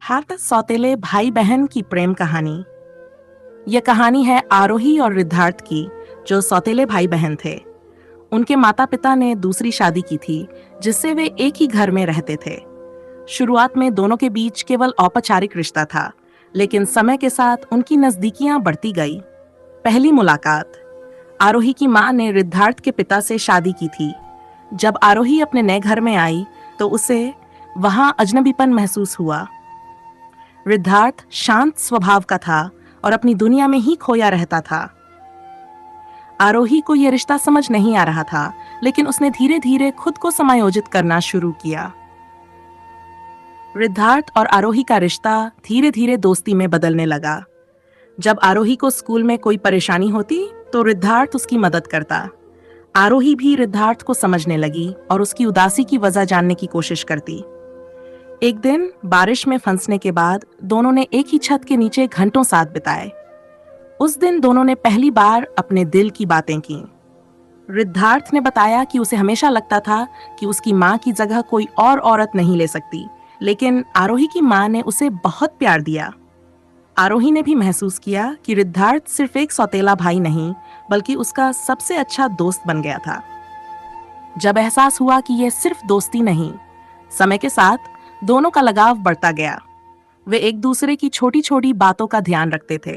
हाथ सौतेले भाई बहन की प्रेम कहानी। यह कहानी है आरोही और रिद्धार्थ की, जो सौतेले भाई बहन थे। उनके माता पिता ने दूसरी शादी की थी, जिससे वे एक ही घर में रहते थे। शुरुआत में दोनों के बीच केवल औपचारिक रिश्ता था, लेकिन समय के साथ उनकी नजदीकियां बढ़ती गई। पहली मुलाकात। आरोही की मां ने रिद्धार्थ के पिता से शादी की थी। जब आरोही अपने नए घर में आई तो उसे वहां अजनबीपन महसूस हुआ। रिद्धार्थ शांत स्वभाव का था और अपनी दुनिया में ही खोया रहता था। आरोही को यह रिश्ता समझ नहीं आ रहा था, लेकिन उसने धीरे धीरे खुद को समायोजित करना शुरू किया। रिद्धार्थ और आरोही का रिश्ता धीरे धीरे दोस्ती में बदलने लगा। जब आरोही को स्कूल में कोई परेशानी होती तो रिद्धार्थ उसकी मदद करता। आरोही भी रिद्धार्थ को समझने लगी और उसकी उदासी की वजह जानने की कोशिश करती। एक दिन बारिश में फंसने के बाद दोनों ने एक ही छत के नीचे घंटों साथ बिताए। उस दिन दोनों ने पहली बार अपने दिल की बातें की। रिद्धार्थ ने बताया कि उसे हमेशा लगता था कि उसकी मां की जगह कोई और औरत नहीं ले सकती, लेकिन आरोही की मां ने उसे बहुत प्यार दिया। आरोही ने भी महसूस किया कि रिद्धार्थ सिर्फ एक सौतेला भाई नहीं, बल्कि उसका सबसे अच्छा दोस्त बन गया था। जब एहसास हुआ कि यह सिर्फ दोस्ती नहीं, समय के साथ दोनों का लगाव बढ़ता गया। वे एक दूसरे की छोटी छोटी बातों का ध्यान रखते थे।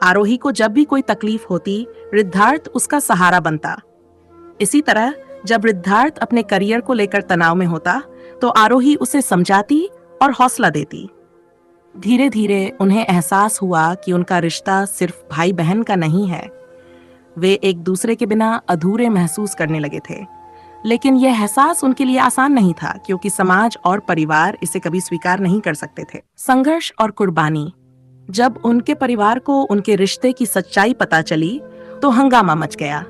आरोही को जब भी कोई तकलीफ होती, रिद्धार्थ उसका सहारा बनता। इसी तरह जब रिद्धार्थ अपने करियर को लेकर तनाव में होता तो आरोही उसे समझाती और हौसला देती। धीरे धीरे उन्हें एहसास हुआ कि उनका रिश्ता सिर्फ भाई बहन का नहीं है। वे एक दूसरे के बिना अधूरे महसूस करने लगे थे। लेकिन यह एहसास उनके लिए आसान नहीं था, क्योंकि समाज और परिवार इसे कभी स्वीकार नहीं कर सकते थे। संघर्ष और कुर्बानी। जब उनके परिवार को उनके रिश्ते की सच्चाई पता चली तो हंगामा मच गया।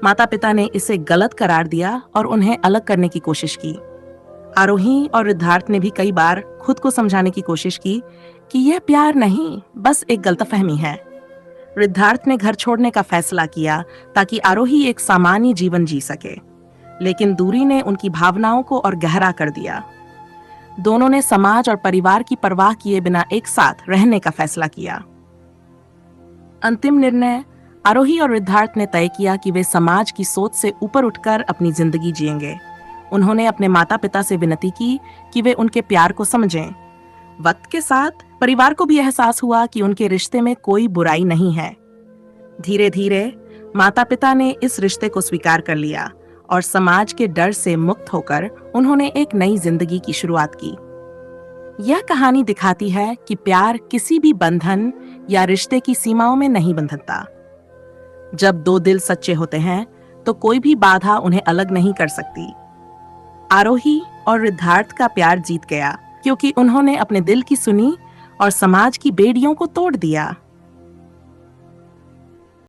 माता पिता ने इसे गलत करार दिया और उन्हें अलग करने की कोशिश की। आरोही और रिद्धार्थ ने भी कई बार खुद को समझाने की कोशिश की कि यह प्यार नहीं, बस एक गलतफहमी है। रिद्धार्थ ने घर छोड़ने का फैसला किया ताकि आरोही एक सामान्य जीवन जी सके, लेकिन दूरी ने उनकी भावनाओं को और गहरा कर दिया। दोनों ने समाज और परिवार की परवाह किए बिना एक साथ रहने का फैसला किया। अंतिम निर्णय। आरोही और रिद्धार्थ ने तय किया कि वे समाज की सोच से ऊपर उठकर अपनी जिंदगी जिएंगे। उन्होंने अपने माता पिता से विनती की कि वे उनके प्यार को समझें। वक्त के साथ परिवार को भी एहसास हुआ कि उनके रिश्ते में कोई बुराई नहीं है। धीरे धीरे माता पिता ने इस रिश्ते को स्वीकार कर लिया और समाज के डर से मुक्त होकर उन्होंने एक नई जिंदगी की शुरुआत की। यह कहानी दिखाती है कि प्यार किसी भी बंधन या रिश्ते की सीमाओं में नहीं बंधता। जब दो दिल सच्चे होते हैं तो कोई भी बाधा उन्हें अलग नहीं कर सकती। आरोही और रिद्धार्थ का प्यार जीत गया, क्योंकि उन्होंने अपने दिल की सुनी और समाज की बेड़ियों को तोड़ दिया।